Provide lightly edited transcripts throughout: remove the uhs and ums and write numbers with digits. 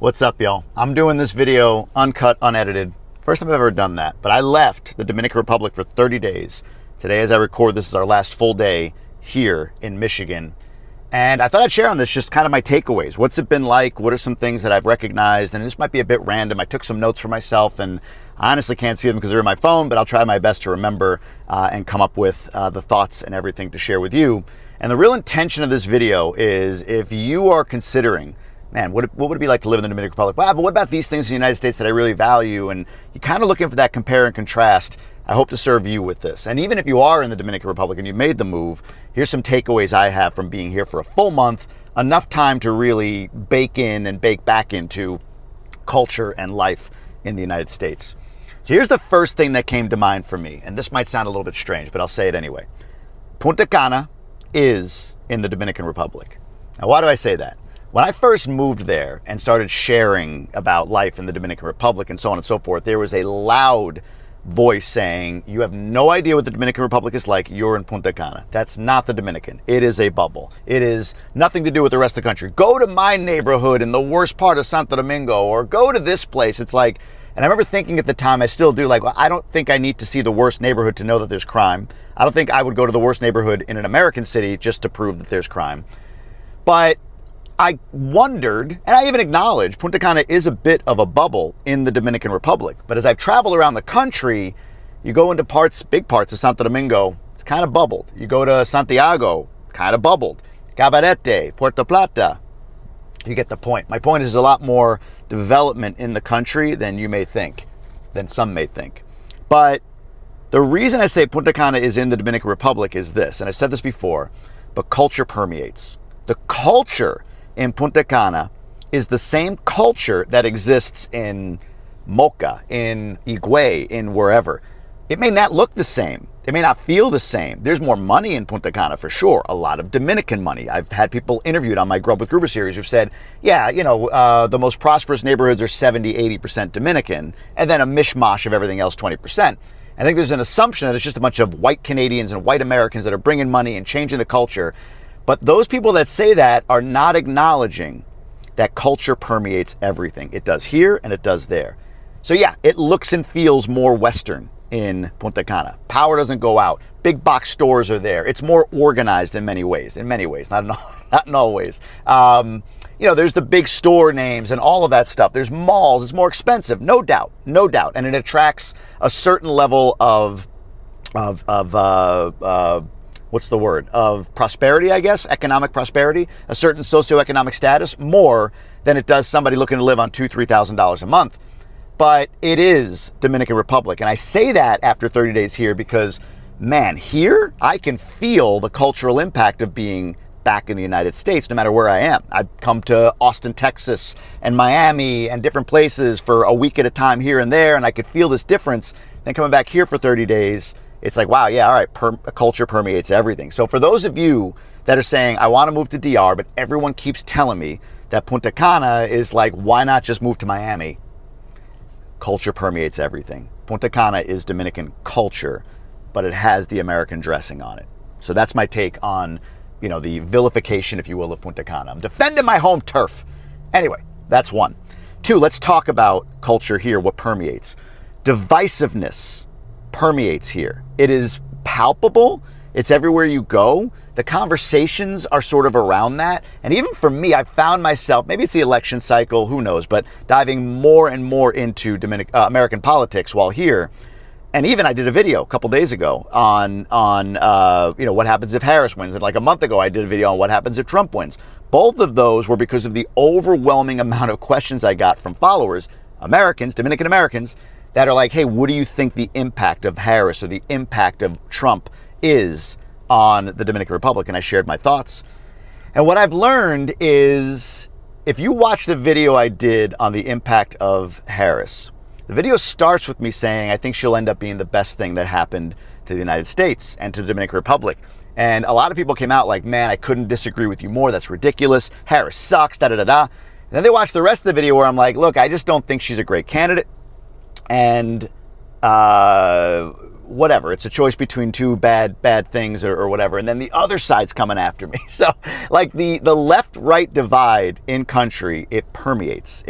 What's up, y'all? I'm doing this video uncut, unedited. First time I've ever done that, but I left the Dominican Republic for 30 days. Today, as I record, this is our last full day here in Michigan. And I thought I'd share on this just kind of my takeaways. What's it been like? What are some things that I've recognized? And this might be a bit random. I took some notes for myself, and I honestly can't see them because they're in my phone, but I'll try my best to remember and come up with the thoughts and everything to share with you. And the real intention of this video is if you are considering, man, what would it be like to live in the Dominican Republic? Wow, but what about these things in the United States that I really value? And you're kind of looking for that compare and contrast. I hope to serve you with this. And even if you are in the Dominican Republic and you've made the move, here's some takeaways I have from being here for a full month, enough time to really bake in and bake back into culture and life in the United States. So here's the first thing that came to mind for me. And this might sound a little bit strange, but I'll say it anyway. Punta Cana is in the Dominican Republic. Now, why do I say that? When I first moved there and started sharing about life in the Dominican Republic and so on and so forth, there was a loud voice saying, you have no idea what the Dominican Republic is like, you're in Punta Cana. That's not the Dominican. It is a bubble. It is nothing to do with the rest of the country. Go to my neighborhood in the worst part of Santo Domingo, or go to this place. It's like, and I remember thinking at the time, I still do, like, well, I don't think I need to see the worst neighborhood to know that there's crime. I don't think I would go to the worst neighborhood in an American city just to prove that there's crime. But I wondered, and I even acknowledge, Punta Cana is a bit of a bubble in the Dominican Republic. But as I've traveled around the country, you go into big parts of Santo Domingo, it's kind of bubbled. You go to Santiago, kind of bubbled. Cabarete, Puerto Plata, you get the point. My point is there's a lot more development in the country than you may think, than some may think. But the reason I say Punta Cana is in the Dominican Republic is this, and I've said this before, but culture permeates. The culture in Punta Cana is the same culture that exists in Mocha, in Higüey, in wherever. It may not look the same. It may not feel the same. There's more money in Punta Cana for sure. A lot of Dominican money. I've had people interviewed on my Grow Up with Gruber series who've said, yeah, the most prosperous neighborhoods are 70, 80% Dominican, and then a mishmash of everything else, 20%. I think there's an assumption that it's just a bunch of white Canadians and white Americans that are bringing money and changing the culture. But those people that say that are not acknowledging that culture permeates everything. It does here and it does there. So yeah, it looks and feels more Western in Punta Cana. Power doesn't go out. Big box stores are there. It's more organized in many ways, not in all ways. There's the big store names and all of that stuff. There's malls. It's more expensive, no doubt. And it attracts a certain level of what's the word? Of prosperity, I guess, economic prosperity, a certain socioeconomic status, more than it does somebody looking to live on $2,000, $3,000 a month. But it is Dominican Republic. And I say that after 30 days here because, man, here I can feel the cultural impact of being back in the United States, no matter where I am. I've come to Austin, Texas, and Miami, and different places for a week at a time here and there, and I could feel this difference. Then coming back here for 30 days, it's like, wow, yeah, all right, culture permeates everything. So for those of you that are saying, I want to move to DR, but everyone keeps telling me that Punta Cana is like, why not just move to Miami? Culture permeates everything. Punta Cana is Dominican culture, but it has the American dressing on it. So that's my take on, the vilification, if you will, of Punta Cana. I'm defending my home turf. Anyway, that's one. Two, let's talk about culture here, what permeates. Divisiveness permeates here. It is palpable. It's everywhere you go. The conversations are sort of around that. And even for me, I've found myself, maybe it's the election cycle, who knows, but diving more and more into American politics while here. And even I did a video a couple days ago on what happens if Harris wins. And like a month ago, I did a video on what happens if Trump wins. Both of those were because of the overwhelming amount of questions I got from followers, Americans, Dominican Americans, that are like, hey, what do you think the impact of Harris or the impact of Trump is on the Dominican Republic? And I shared my thoughts. And what I've learned is, if you watch the video I did on the impact of Harris, the video starts with me saying, I think she'll end up being the best thing that happened to the United States and to the Dominican Republic. And a lot of people came out like, man, I couldn't disagree with you more. That's ridiculous. Harris sucks, da-da-da-da. And then they watched the rest of the video where I'm like, look, I just don't think she's a great candidate. And whatever. It's a choice between two bad things or whatever. And then the other side's coming after me. So like the left-right divide in country, it permeates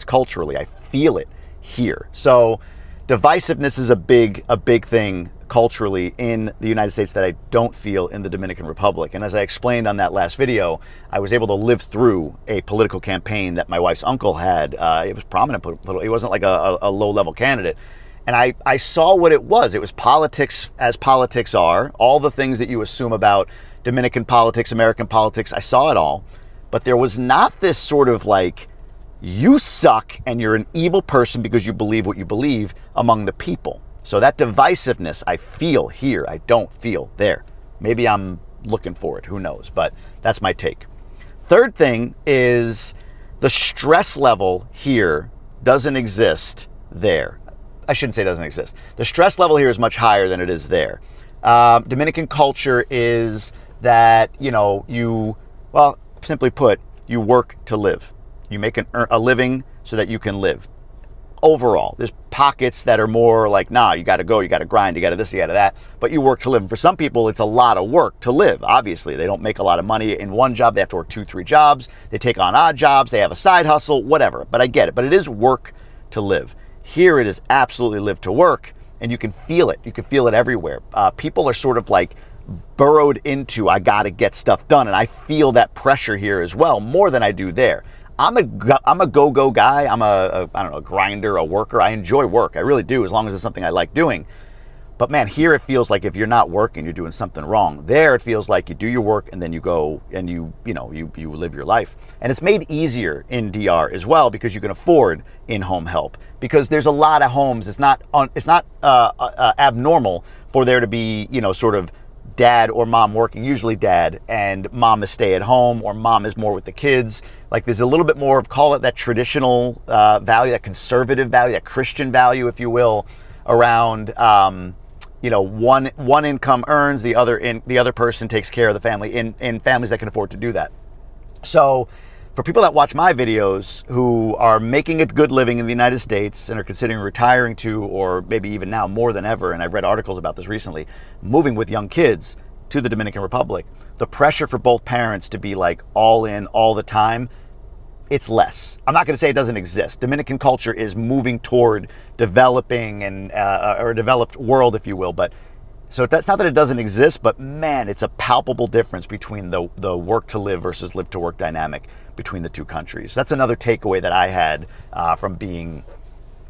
culturally. I feel it here. So divisiveness is a big thing culturally in the United States that I don't feel in the Dominican Republic. And as I explained on that last video, I was able to live through a political campaign that my wife's uncle had. It was prominent. It wasn't like a low-level candidate. And I saw what it was. It was politics as politics are. All the things that you assume about Dominican politics, American politics, I saw it all. But there was not this sort of like, you suck and you're an evil person because you believe what you believe among the people. So that divisiveness I feel here, I don't feel there. Maybe I'm looking for it, who knows? But that's my take. Third thing is the stress level here doesn't exist there. I shouldn't say it doesn't exist. The stress level here is much higher than it is there. Dominican culture is that, well, simply put, you work to live. You make a living so that you can live. Overall, there's pockets that are more like, nah, you got to go, you got to grind, you got to this, you got to that, but you work to live. And for some people, it's a lot of work to live. Obviously, they don't make a lot of money in one job. They have to work 2-3 jobs. They take on odd jobs. They have a side hustle, whatever. But I get it. But it is work to live. Here it is absolutely live to work, and you can feel it. You can feel it everywhere. People are sort of like burrowed into, I got to get stuff done, and I feel that pressure here as well, more than I do there. I'm a go-go guy. I'm a grinder, a worker. I enjoy work. I really do, as long as it's something I like doing. But man, here it feels like if you're not working, you're doing something wrong. There it feels like you do your work and then you go and you live your life. And it's made easier in DR as well because you can afford in-home help. Because there's a lot of homes. It's not abnormal for there to be sort of dad or mom working, usually dad, and mom is stay at home or mom is more with the kids. Like there's a little bit more of, call it that traditional value, that conservative value, that Christian value, if you will, around one income earns, the other person takes care of the family in families that can afford to do that. So for people that watch my videos who are making a good living in the United States and are considering retiring to, or maybe even now more than ever, and I've read articles about this recently, moving with young kids to the Dominican Republic, the pressure for both parents to be like all in all the time, it's less. I'm not going to say it doesn't exist. Dominican culture is moving toward developing and or a developed world, if you will. But so that's not that it doesn't exist, but man, it's a palpable difference between the work to live versus live to work dynamic between the two countries. That's another takeaway that I had from being,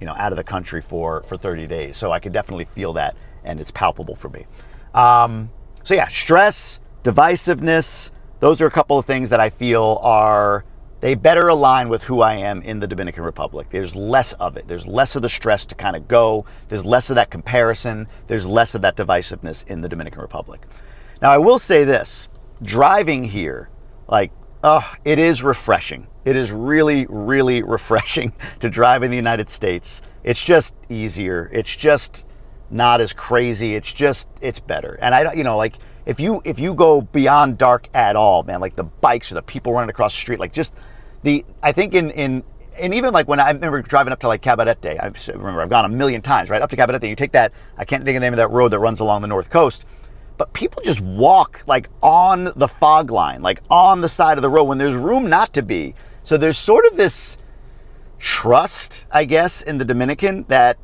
out of the country for 30 days. So I could definitely feel that, and it's palpable for me. So yeah, stress, divisiveness, those are a couple of things that I feel they better align with who I am in the Dominican Republic. There's less of it. There's less of the stress to kind of go. There's less of that comparison. There's less of that divisiveness in the Dominican Republic. Now, I will say this. Driving here, it is refreshing. It is really, really refreshing to drive in the United States. It's just easier. It's just not as crazy. It's better. And I don't, if you go beyond dark at all, man, like the bikes or the people running across the street, I think in even like when I remember driving up to like Cabarete, I've gone a million times, right? Up to Cabarete, you take that, I can't think of the name of that road that runs along the north coast, but people just walk like on the fog line, like on the side of the road when there's room not to be. So there's sort of this trust, I guess, in the Dominican that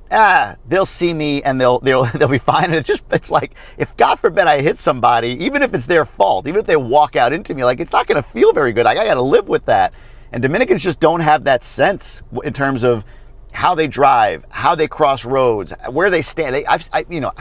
they'll see me and they'll be fine. And it's like, if God forbid I hit somebody, even if it's their fault, even if they walk out into me, like it's not going to feel very good. I got to live with that. And Dominicans just don't have that sense in terms of how they drive, how they cross roads, where they stand. How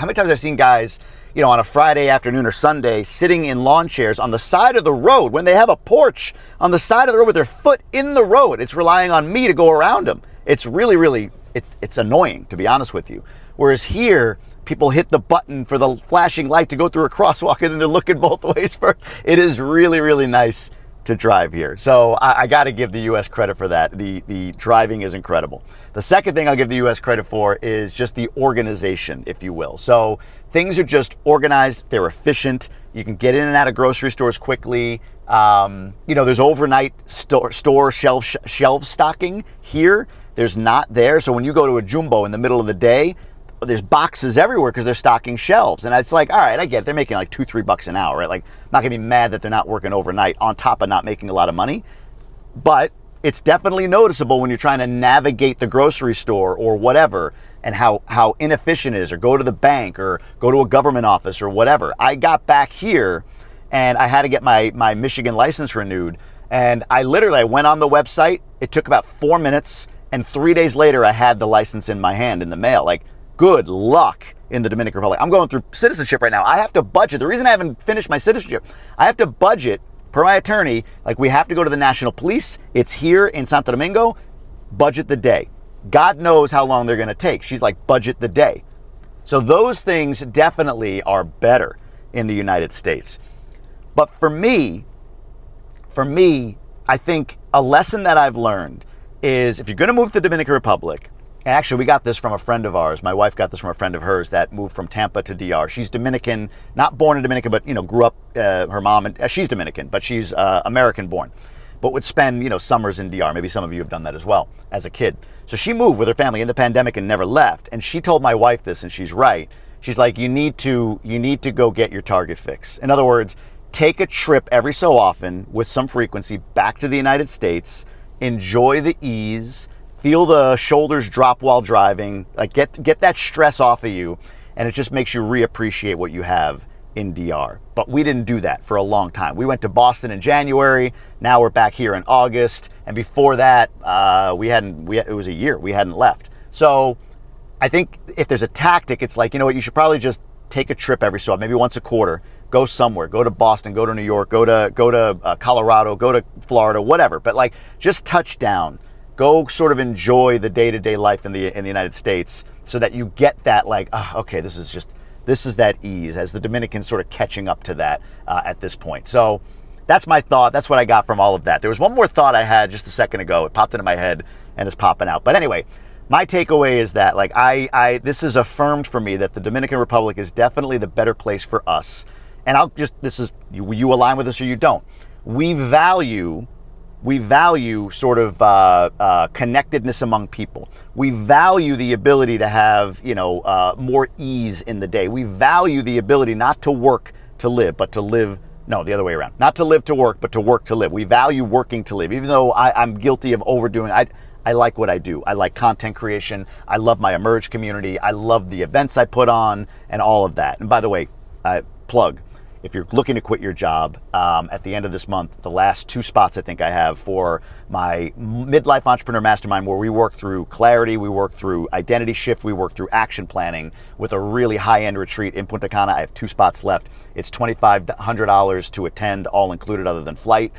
many times I've seen guys, on a Friday afternoon or Sunday sitting in lawn chairs on the side of the road when they have a porch on the side of the road with their foot in the road. It's relying on me to go around them. It's really, really, it's annoying, to be honest with you. Whereas here, people hit the button for the flashing light to go through a crosswalk and then they're looking both ways first. It is really, really nice to drive here. So I got to give the U.S. credit for that. The driving is incredible. The second thing I'll give the U.S. credit for is just the organization, if you will. So things are just organized. They're efficient. You can get in and out of grocery stores quickly. There's overnight store shelf stocking here. There's not there. So when you go to a Jumbo in the middle of the day, there's boxes everywhere because they're stocking shelves. And it's like, all right, I get it. They're making like $2-3 an hour, right? Like, I'm not gonna be mad that they're not working overnight on top of not making a lot of money. But it's definitely noticeable when you're trying to navigate the grocery store or whatever, and how inefficient it is, or go to the bank or go to a government office or whatever. I got back here and I had to get my Michigan license renewed. And I went on the website. It took about 4 minutes. And 3 days later, I had the license in my hand in the mail. Like, good luck in the Dominican Republic. I'm going through citizenship right now. I have to budget. The reason I haven't finished my citizenship, I have to budget per my attorney. Like, we have to go to the National Police. It's here in Santo Domingo. Budget the day. God knows how long they're going to take. She's like, budget the day. So those things definitely are better in the United States. But for me, I think a lesson that I've learned is, if you're going to move to the Dominican Republic, and actually we got this from a friend of ours, my wife got this from a friend of hers that moved from Tampa to DR. She's Dominican, not born in Dominican, but grew up, her mom, and she's Dominican, but she's American born, but would spend summers in DR. Maybe some of you have done that as well as a kid. So she moved with her family in the pandemic and never left. And she told my wife this, and she's right. She's like, you need to go get your target fix. In other words, take a trip every so often with some frequency back to the United States. Enjoy the ease, feel the shoulders drop while driving, like get that stress off of you, and it just makes you reappreciate what you have in DR. But we didn't do that for a long time. We went to Boston in January, now we're back here in August, and before that, it was a year we hadn't left. So I think if there's a tactic, it's like, you should probably just take a trip every so often, maybe once a quarter. Go somewhere, go to Boston, go to New York, go to Colorado, go to Florida, whatever. But like, just touch down, go sort of enjoy the day-to-day life in the United States, so that you get that like, okay, this is that ease, as the Dominicans sort of catching up to that at this point. So that's my thought. That's what I got from all of that. There was one more thought I had just a second ago. It popped into my head and it's popping out. But anyway, my takeaway is that like this is affirmed for me that the Dominican Republic is definitely the better place for us. And you align with this or you don't. We value sort of connectedness among people. We value the ability to have, more ease in the day. We value the ability not to work to live, but to live, no, the other way around. Not to live to work, but to work to live. We value working to live, even though I'm guilty of overdoing it. I like what I do. I like content creation. I love my Emerge community. I love the events I put on and all of that. And by the way, plug. If you're looking to quit your job at the end of this month, the last 2 spots I think I have for my midlife entrepreneur mastermind, where we work through clarity, we work through identity shift, we work through action planning with a really high-end retreat in Punta Cana. I have 2 spots left. It's $2,500 to attend, all included other than flight.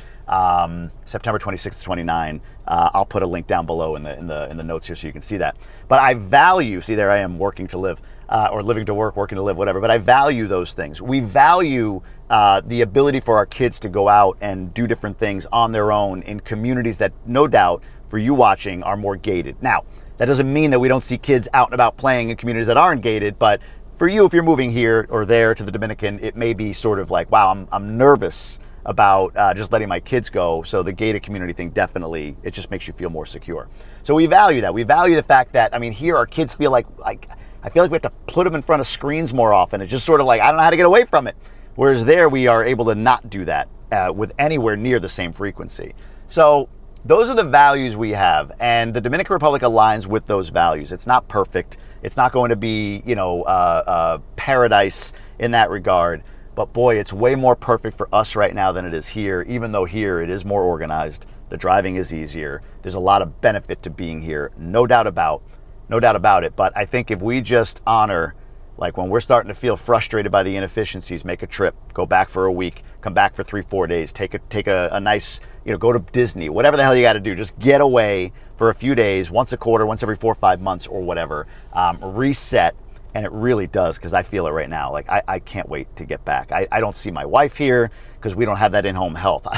September 26th to 29. I'll put a link down below in the notes here so you can see that. But I value, see there I am working to live. Or living to work, working to live, whatever. But I value those things. We value the ability for our kids to go out and do different things on their own in communities that, no doubt, for you watching, are more gated. Now, that doesn't mean that we don't see kids out and about playing in communities that aren't gated, but for you, if you're moving here or there to the Dominican, it may be sort of like, wow, I'm nervous about just letting my kids go. So the gated community thing, definitely, it just makes you feel more secure. So we value that. We value the fact that, here our kids feel like I feel like we have to put them in front of screens more often. It's just sort of like, I don't know how to get away from it. Whereas there, we are able to not do that with anywhere near the same frequency. So those are the values we have. And the Dominican Republic aligns with those values. It's not perfect. It's not going to be, paradise in that regard. But boy, it's way more perfect for us right now than it is here, even though here it is more organized. The driving is easier. There's a lot of benefit to being here, no doubt about it. But I think if we just honor, like when we're starting to feel frustrated by the inefficiencies, make a trip, go back for a week, come back for 3-4 days, take a nice, go to Disney, whatever the hell you got to do. Just get away for a few days, once a quarter, once every 4 or 5 months or whatever, reset. And it really does, because I feel it right now. Like I can't wait to get back. I don't see my wife here because we don't have that in-home health.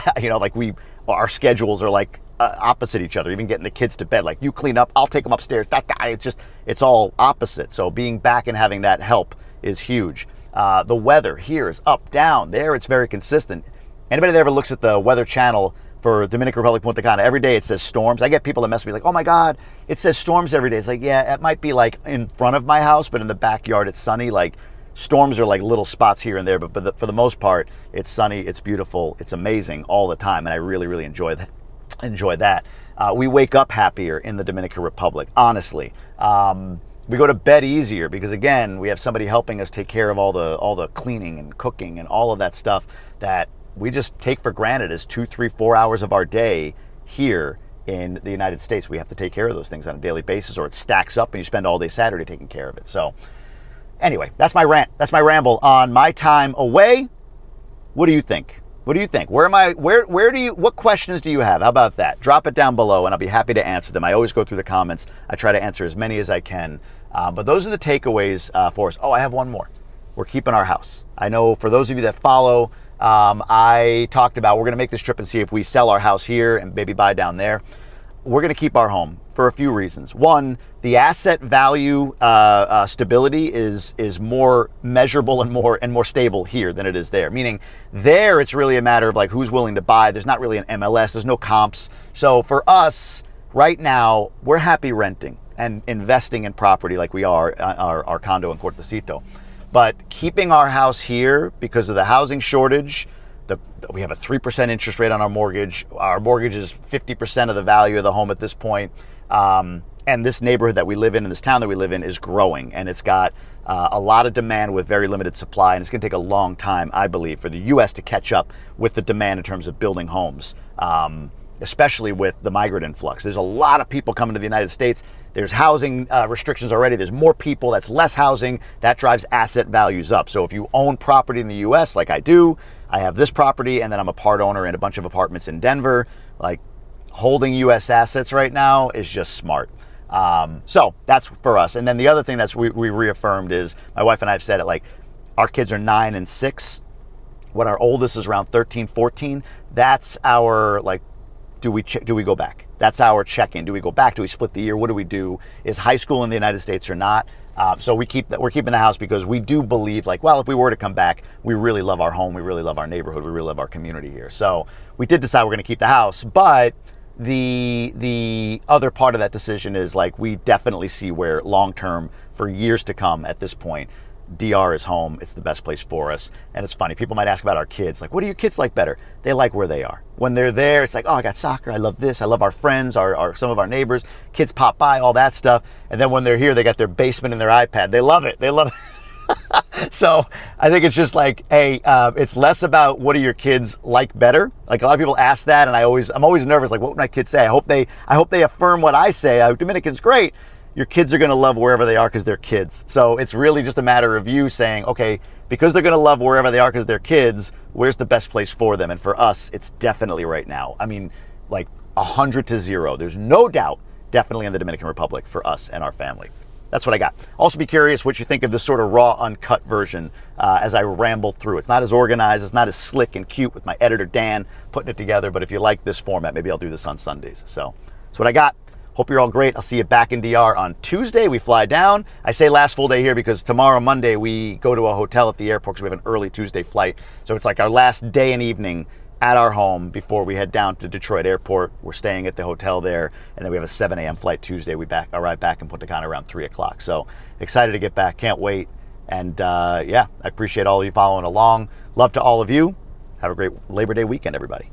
Our schedules are like opposite each other, even getting the kids to bed. Like, you clean up, I'll take them upstairs. That guy, it's all opposite. So being back and having that help is huge. The weather here is up, down. There, it's very consistent. Anybody that ever looks at the Weather Channel for Dominican Republic, Punta Cana. Every day it says storms. I get people that mess with me like, oh my God, it says storms every day. It's like, yeah, it might be like in front of my house, but in the backyard it's sunny. Like storms are like little spots here and there, but for the most part, it's sunny, it's beautiful, it's amazing all the time, and I really, really enjoy that. We wake up happier in the Dominican Republic, honestly. We go to bed easier because, again, we have somebody helping us take care of all the cleaning and cooking and all of that stuff that we just take for granted as 2, 3, 4 hours of our day here in the United States. We have to take care of those things on a daily basis, or it stacks up and you spend all day Saturday taking care of it. So anyway, that's my rant. That's my ramble on my time away. What do you think? What do you think? What questions do you have? How about that? Drop it down below and I'll be happy to answer them. I always go through the comments. I try to answer as many as I can. But those are the takeaways for us. Oh, I have one more. We're keeping our house. I know for those of you that follow, I talked about we're going to make this trip and see if we sell our house here and maybe buy down there. We're going to keep our home for a few reasons. One, the asset value stability is more measurable and more stable here than it is there. Meaning there, it's really a matter of like who's willing to buy. There's not really an MLS. There's no comps. So for us right now, we're happy renting and investing in property like we are our condo in Cortecito. But keeping our house here because of the housing shortage. We have a 3% interest rate on our mortgage. Our mortgage is 50% of the value of the home at this point. And this neighborhood that we live in and this town that we live in is growing. And it's got a lot of demand with very limited supply. And it's going to take a long time, I believe, for the U.S. to catch up with the demand in terms of building homes, especially with the migrant influx. There's a lot of people coming to the United States. There's housing restrictions already. There's more people. That's less housing. That drives asset values up. So if you own property in the U.S. like I do, I have this property, and then I'm a part owner in a bunch of apartments in Denver. Like holding U.S. assets right now is just smart. So that's for us. And then the other thing that's we reaffirmed is my wife and I have said it, like our kids are 9 and 6. When our oldest is around 13, 14, that's our like, do we go back? That's our check-in. Do we go back? Do we split the year? What do we do? Is high school in the United States or not? So we're keeping the house because we do believe like, well, if we were to come back, we really love our home. We really love our neighborhood. We really love our community here. So we did decide we're going to keep the house, but the other part of that decision is like, we definitely see where long-term for years to come at this point, DR is home. It's the best place for us. And it's funny. People might ask about our kids. Like, what do your kids like better? They like where they are. When they're there, it's like, oh, I got soccer. I love this. I love our friends, some of our neighbors. Kids pop by, all that stuff. And then when they're here, they got their basement and their iPad. They love it. They love it. So I think it's just like, hey, it's less about what do your kids like better. Like a lot of people ask that, and I'm always nervous. Like, what would my kids say? I hope they affirm what I say. Dominican's great. Your kids are going to love wherever they are because they're kids. So it's really just a matter of you saying, okay, because they're going to love wherever they are because they're kids, where's the best place for them? And for us, it's definitely right now. I mean, like 100 to 0. There's no doubt, definitely in the Dominican Republic for us and our family. That's what I got. Also be curious what you think of this sort of raw, uncut version as I ramble through. It's not as organized. It's not as slick and cute with my editor, Dan, putting it together. But if you like this format, maybe I'll do this on Sundays. So that's what I got. Hope you're all great. I'll see you back in DR on Tuesday. We fly down. I say last full day here because tomorrow, Monday, we go to a hotel at the airport because we have an early Tuesday flight. So it's like our last day and evening at our home before we head down to Detroit Airport. We're staying at the hotel there, and then we have a 7 a.m. flight Tuesday. We arrive back in Punta Cana around 3 o'clock. So excited to get back. Can't wait. And yeah, I appreciate all of you following along. Love to all of you. Have a great Labor Day weekend, everybody.